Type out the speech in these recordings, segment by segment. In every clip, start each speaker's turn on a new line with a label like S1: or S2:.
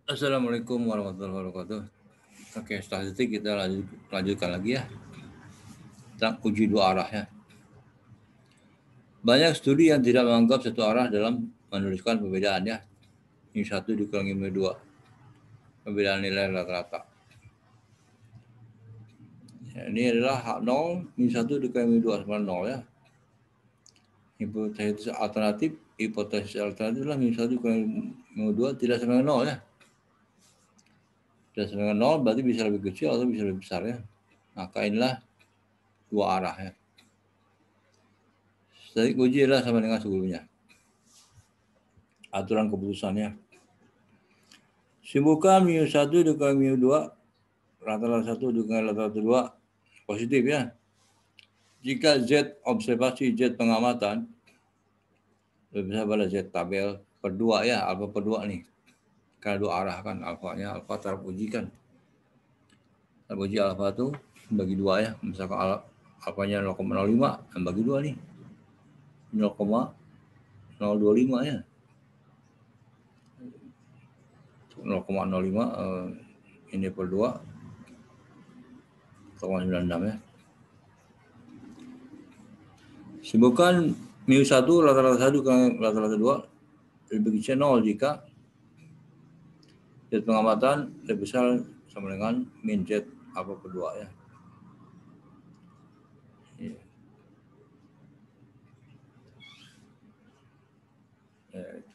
S1: Assalamualaikum warahmatullahi wabarakatuh. Oke, statistik kita lanjutkan lagi ya tentang uji dua arah ya. Banyak studi yang tidak menganggap satu arah dalam menuliskan perbedaan ya. Ini satu dikurangi mu dua, perbedaan nilai rata-rata. Ya, ini adalah hak 0, min 1 dikurangi mu 2 sama 0 ya. Hipotesis alternatif adalah min 1 dikurangi mu 2 tidak sama dengan 0 ya. Tidak sama dengan 0 berarti bisa lebih kecil atau bisa lebih besar ya. Maka inilah dua arah ya. Statistik uji adalah sama dengan sebelumnya. Aturan keputusannya. Simpulkan mu 1 dikurangi mu 2 rata-rata 1 dikurangi rata-rata 2 positif ya. Jika Z observasi Z pengamatan lebih besar pada Z tabel per 2 ya, alfa per 2 nih. Karena dua arah kan, alfanya alfa taraf uji kan. Taraf uji alfa itu bagi 2 ya. Misalkan alfanya 0,05 dan bagi 2 nih. 0,025 ya. 0,05 ini per 2 0,96 ya. Simpulkan mu 1 rata-rata 1 dengan rata-rata 2 lebih kecil 0 jika Z pengamatan lebih besar sama dengan min Z alfa per 2 ya.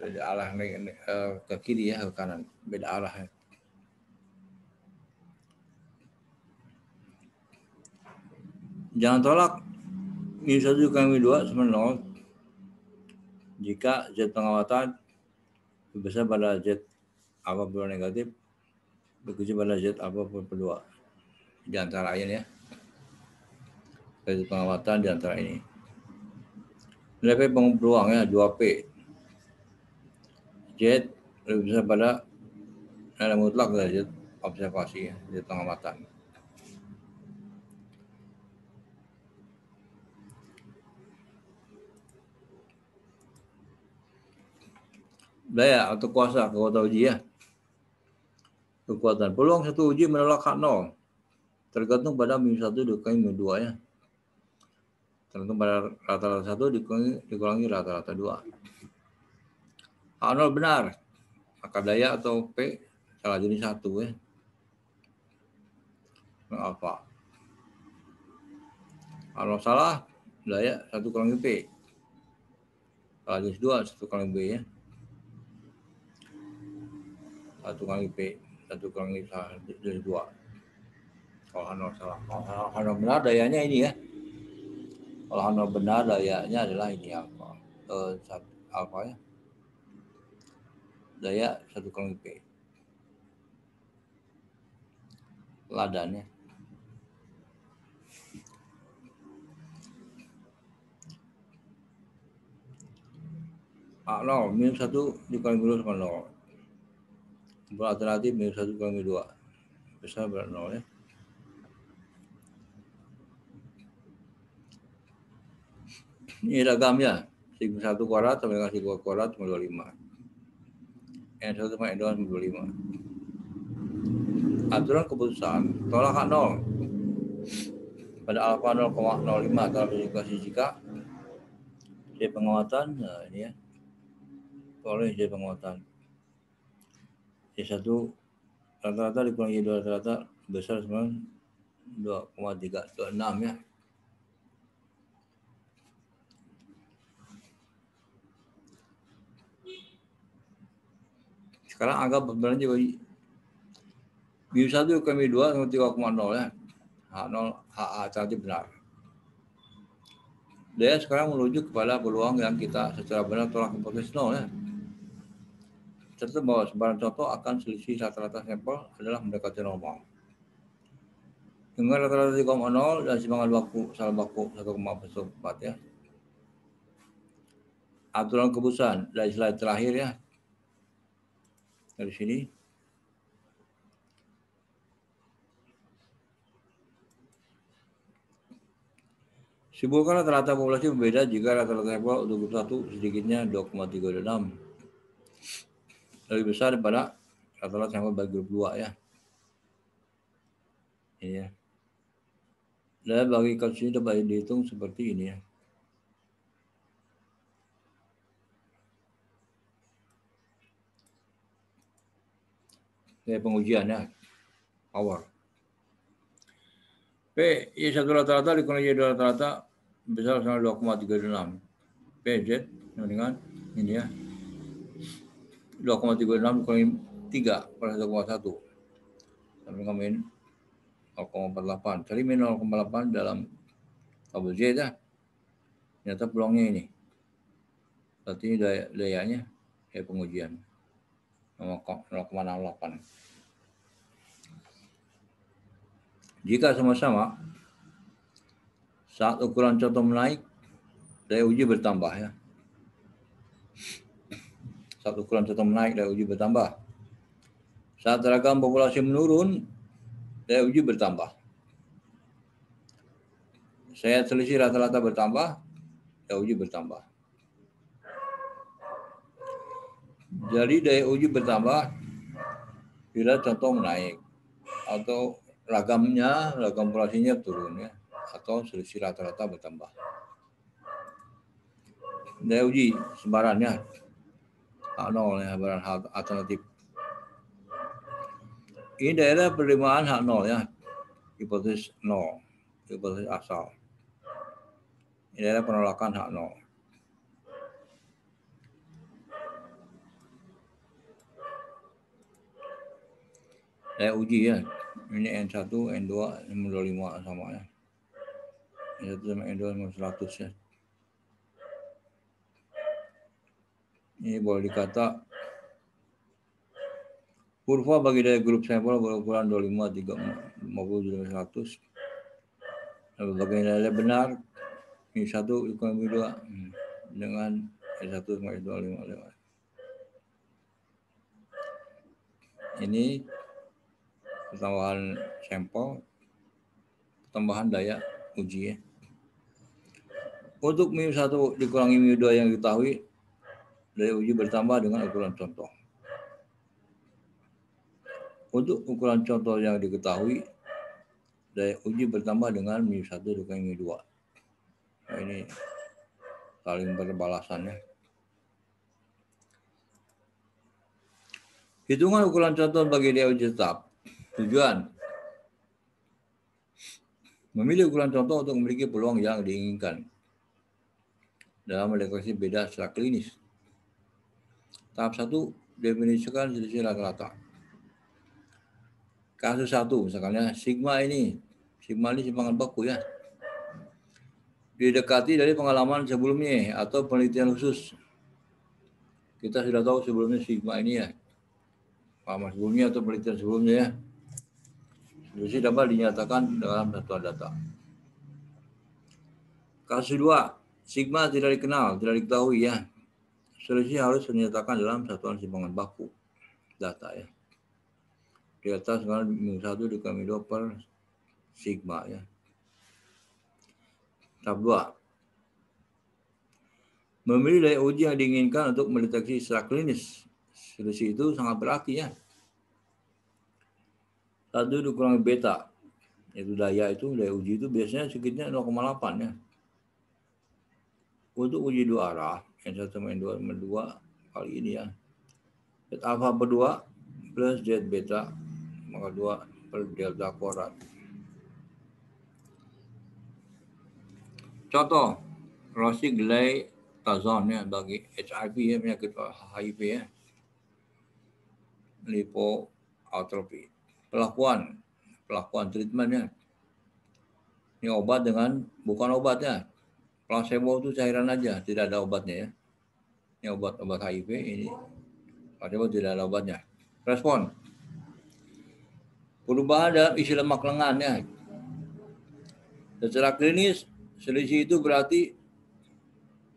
S1: Beda arah ke kiri ya, ke kanan. Beda arah ya. Jangan tolak mu 1 dikurangi mu 2 sama 0 jika Z pengamatan lebih besar pada Z alfa per 2 negatif lebih kecil pada Z alfa per 2. Di antara ini ya. Z pengamatan di antara ini. Nilai P peluang ya 2P. Z lebih besar pada nilai mutlak dari Z observasi ya, Z pengamatan. Daya atau kuasa kekuatan uji ya. Kekuatan peluang satu uji menolak hak 0 tergantung pada mu 1 dikurangi mu 2 ya. Tergantung pada rata-rata 1 dikurangi rata-rata 2. Hak 0 benar, maka daya atau P salah jenis 1 ya. Alfa. Kalau salah, daya 1 kurangi P. Salah jenis 2, 1 kurangi B ya. 1 kurangi P, 1 kurangi jenis 2. Kalau H0 salah. Kalau H0 benar dayanya ini ya. Kalau H0 benar dayanya adalah ini alfa. Alfa ya. Daya 1 kurangi P. Ladannya. A0, minus 1 dikurangi 2 sama 0. Alternatif minus 1 kurangi 2. Besar berat 0 ya. Ini ragamnya. Sigma 1 kuadrat sama dengan sigma kuadrat sama 25. N1 sama N2 sama 25. Aturan keputusan tolak hak 0 pada alfa 0,05 dalam situasi jika Z penguatan, nah ini ya, oleh Z penguatan Z1 rata-rata dikurangi 2 rata-rata besar sama 2,326 ya. Sekarang anggap perbedaan juga mu 1 ke mu 2 sama 3,0 ya. H0 alternatif benar. Daya sekarang menuju kepada peluang yang kita secara benar tolak hipotesis 0 ya. Serta bahwa sebaran contoh akan selisih rata-rata sampel adalah mendekati normal. Dengan rata-rata 3,0 dan simpangan baku salah baku 1,4 ya. Aturan keputusan dari slide terakhir ya. Dari sini. Simpulkan rata-rata populasi berbeda jika rata-rata sampel untuk 21 sedikitnya 2,36. Lebih besar daripada Rata-rata sampel bagi grup 2 ya. Ini ya. Dan bagi kasus ini dapat dihitung seperti ini ya. Ini pengujian ya. Power. P I1 rata-rata dikurangi Y2 rata-rata besar sama 2,36. PZ dengan ini ya. 2,36 dikurangi 3 per 1,1. Sampai min 0,48. Cari min 0,8 dalam tabel Z ya. Ternyata peluangnya ini. Berarti ini dayanya pengujian 0,68. Jika sama-sama saat ukuran contoh menaik, daya uji bertambah ya. Saat ukuran contoh menaik, daya uji bertambah. Saat ragam populasi menurun, daya uji bertambah. Saya selisih rata-rata bertambah, daya uji bertambah. Jadi daya uji bertambah bila contoh menaik atau ragam populasinya turun ya, atau selisih rata-rata bertambah. Daya uji sebarannya hak nol ya, sebaran alternatif. Ini daerah penerimaan hak nol ya, hipotesis nol, hipotesis asal. Ini daerah penolakan hak nol. Daya uji ya, ini N1, N2, N25 sama ya. N1 sama N2 sama 100 ya. Ini boleh dikata kurva bagi daya grup sampel berukuran 25, 3, 50, 100. Bagi daya benar, ini 1 dikurangi 2 dengan N1 sama N2 5. Ini pertambahan sampel, pertambahan daya uji ya. Untuk mu1 dikurangi mu2 yang diketahui, daya uji bertambah dengan ukuran contoh. Untuk ukuran contoh yang diketahui, daya uji bertambah dengan mu1 dikurangi mu2. Nah, ini saling berbalasan ya. Hitungan ukuran contoh bagi daya uji tetap. Tujuan memilih ukuran contoh untuk memiliki peluang yang diinginkan dalam mendeteksi beda secara klinis. Tahap 1, definisikan selisih rata-rata. Kasus 1 misalnya sigma ini simpangan baku ya. Didekati dari pengalaman sebelumnya atau penelitian khusus. Kita sudah tahu sebelumnya sigma ini ya. Pengalaman sebelumnya atau penelitian sebelumnya ya. Selisih dapat dinyatakan dalam satuan data. Kasus 2, sigma tidak dikenal, tidak diketahui ya. Selisih harus dinyatakan dalam satuan simpangan baku data ya. Di atas dengan mu1 dikurangi 2 per sigma ya. Tahap 2. Memilih daya uji yang diinginkan untuk mendeteksi secara klinis. Selisih itu sangat berarti ya. 1 dikurangi beta. Itu daya uji itu biasanya sekitarnya 0,8 ya. Untuk uji dua arah, N1 sama N2 sama 2 kali ini ya. Z alpha per 2 plus Z beta maka 2 per delta kuadrat. Contoh, relasi glytazone ya bagi HIV ya, penyakit HIV ya. Lipoatrofi. Pelakuan treatmentnya. Ini obat dengan bukan obatnya. Placebo itu cairan aja, tidak ada obatnya ya. Ini obat HIV ini placebo tidak ada obatnya. Respon. Perubahan dalam isi lemak lengan ya. Secara klinis selisih itu berarti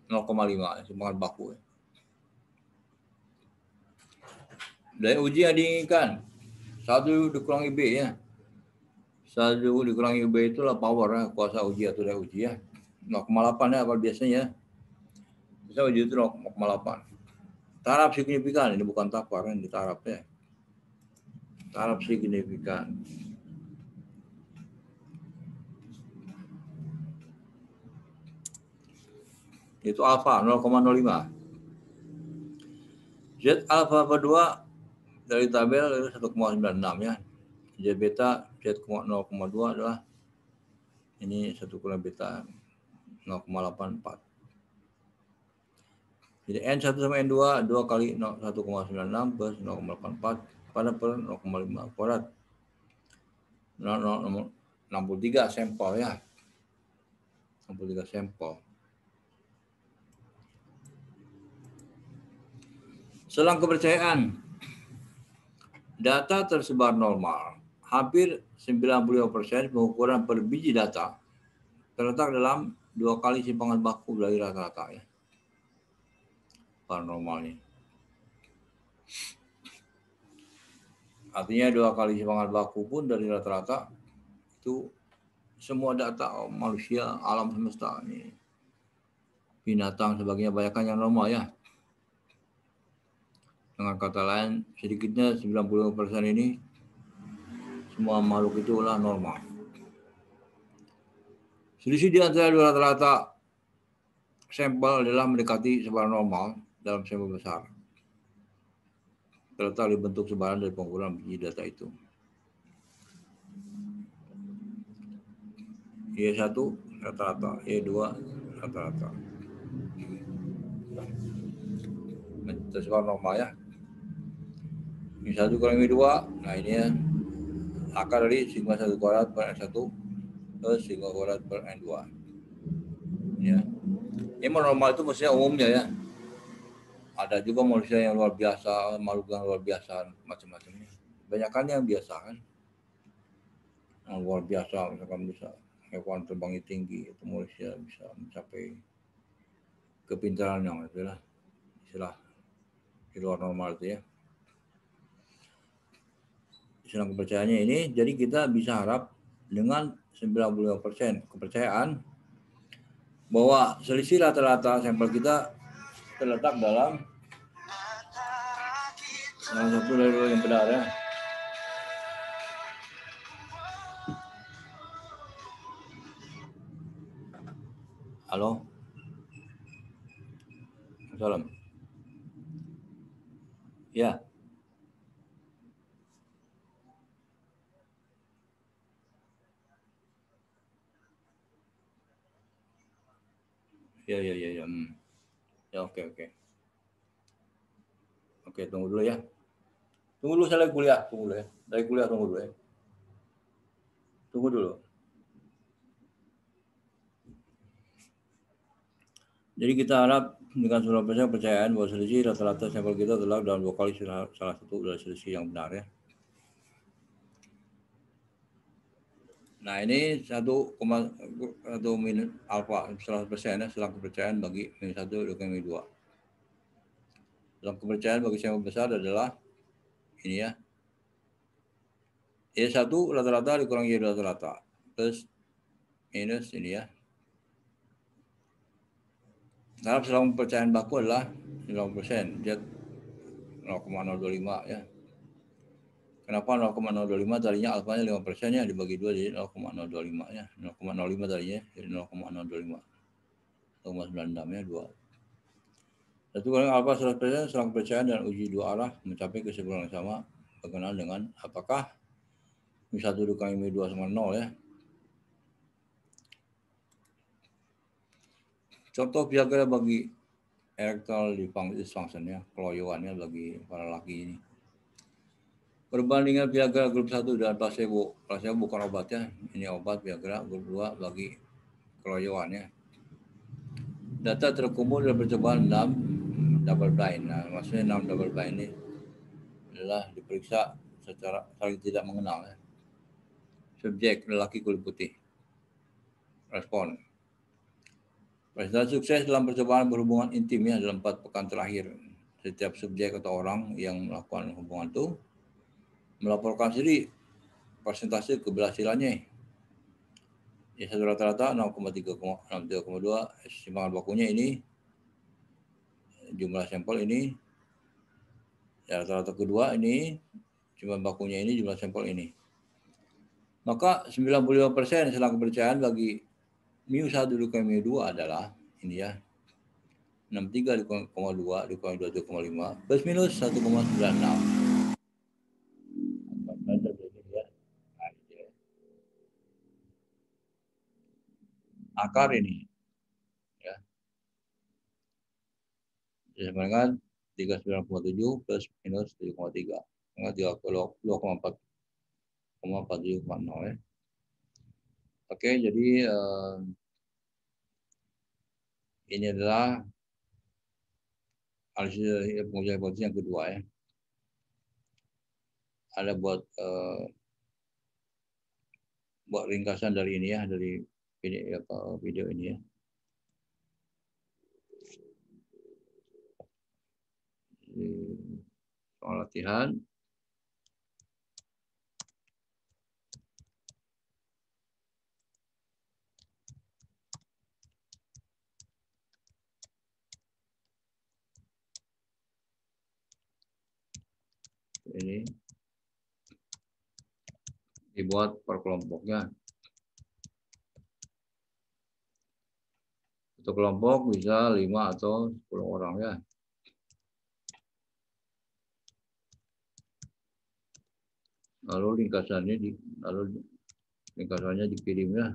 S1: 0,5 simpangan baku. Daya uji yang diinginkan 1 dikurangi B ya. 1 dikurangi B itulah power ya, kuasa uji atau daya uji ya. 0,8 ya kalau biasanya. Bisa uji itu 0,8. Taraf signifikan ini bukan tapar yang ditarap ya. taraf signifikan. Itu alfa 0,05. Z alfa berdua dari tabel itu 1,96 ya. Z beta Z 0,2 adalah ini 1 kurang beta 0,84. Jadi N1 sama N2 2 kali 1,96 plus 0,84 pada per 0,5 kuadrat. 63 sampel ya. 63 sampel. Selang kepercayaan. Data tersebar normal. Hampir 95% pengukuran per biji data terletak dalam 2 kali simpangan baku dari rata-rata ya. Paranormalnya. Artinya 2 kali simpangan baku pun dari rata-rata itu semua data manusia, alam semesta ini, binatang sebagainya banyakkan yang normal ya. Dengan kata lain, sedikitnya 90% ini semua makhluk itulah normal. Selisih di antara dua rata-rata sampel adalah mendekati sebaran normal dalam sampel besar. Terletak di bentuk sebaran dari pengukuran biji data itu. Y1 rata-rata, Y2 rata-rata. Tersebar normal ya. Y1 kurang Y2, nah ini ya. Akar dari sigma 1 kuadrat per N1 plus sigma kuadrat per N2. Ya. Ini normal itu maksudnya umumnya ya. Ada juga manusia yang luar biasa, makhluk yang luar biasa, macam-macamnya. Banyakan yang biasa kan. Yang luar biasa, misalkan bisa hewan terbangnya tinggi, itu manusia bisa mencapai kepintaran yang itulah istilah di luar normal itu ya. Istilah kepercayaannya ini, jadi kita bisa harap dengan 95% kepercayaan bahwa selisih rata-rata sampel kita terletak dalam satu dari dua yang benar ya. Halo. Salam. Ya. Ya. Ya, oke. Oke, tunggu dulu ya. Tunggu dulu, saya lagi kuliah. Tunggu dulu ya. Dari kuliah, tunggu dulu ya. Tunggu dulu. Jadi kita harap dengan 100% kepercayaan bahwa selisih rata-rata sampel kita adalah dalam 2 kali salah satu dari selisih yang benar ya. Nah ini 1,1 minus alfa 100% ya, selang kepercayaan bagi minus 1 dengan minus 2. Selang kepercayaan bagi sampel besar adalah ini ya. Y1 rata-rata dikurangi Y2 rata-rata plus minus ini ya. Taraf selang kepercayaan baku adalah 90%, Z 0,025 ya. Kenapa 0,025 tadinya alfanya 5% ya, dibagi 2 jadi 0,025 ya. 0,05 tadinya jadi 0,025. 0,96 ya 2. Satu kurang alfa 100% selang kepercayaan dan uji dua arah mencapai kesimpulan yang sama berkenaan dengan apakah M1 dikurangi M2 sama 0 ya. Contoh Piagera bagi erectile dysfunction ya, keloyoannya bagi para laki ini. Perbandingan Viagra grup 1 dan placebo. Placebo bukan obat ya. Ini obat Viagra grup 2 bagi keloyoan ya. Data terkumpul dalam percobaan 6 double blind. Nah, maksudnya 6 double blind ini adalah diperiksa secara saling tidak mengenal ya. Subjek lelaki kulit putih. Respon. Presentasi sukses dalam percobaan berhubungan intim ya dalam 4 pekan terakhir. Setiap subjek atau orang yang melakukan hubungan itu melaporkan sendiri persentase keberhasilannya. Ya satu rata-rata 0,3,2, simpangan bakunya ini jumlah sampel ini ya, rata-rata kedua ini Cuma bakunya ini, jumlah sampel ini. Maka 95% selang kepercayaan bagi mu1 dikurangi mu2 adalah ini ya. 63 dikurangi 0,2 dikurangi 21,5 plus minus 1,96. Akar ini ya. Disamakan 39,7 plus minus 7,3. Enggak 2,47,0 ya. Oke, jadi ini adalah analisis pengujian hipotesis yang kedua ya. Ada buat ringkasan dari ini ya, dari video ini ya. Soal latihan. Ini dibuat per kelompoknya. Satu kelompok bisa 5 atau 10 orang ya. Lalu ringkasannya dikirim ya.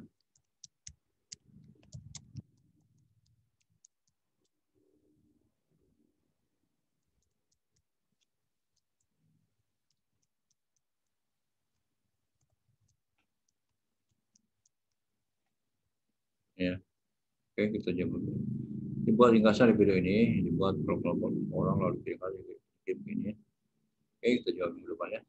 S1: Ya. Oke, kita jemput. Dibuat ringkasan di video ini, dibuat per kelompok orang lalu dikirim ini. Oke, kita jawab minggu depan ya.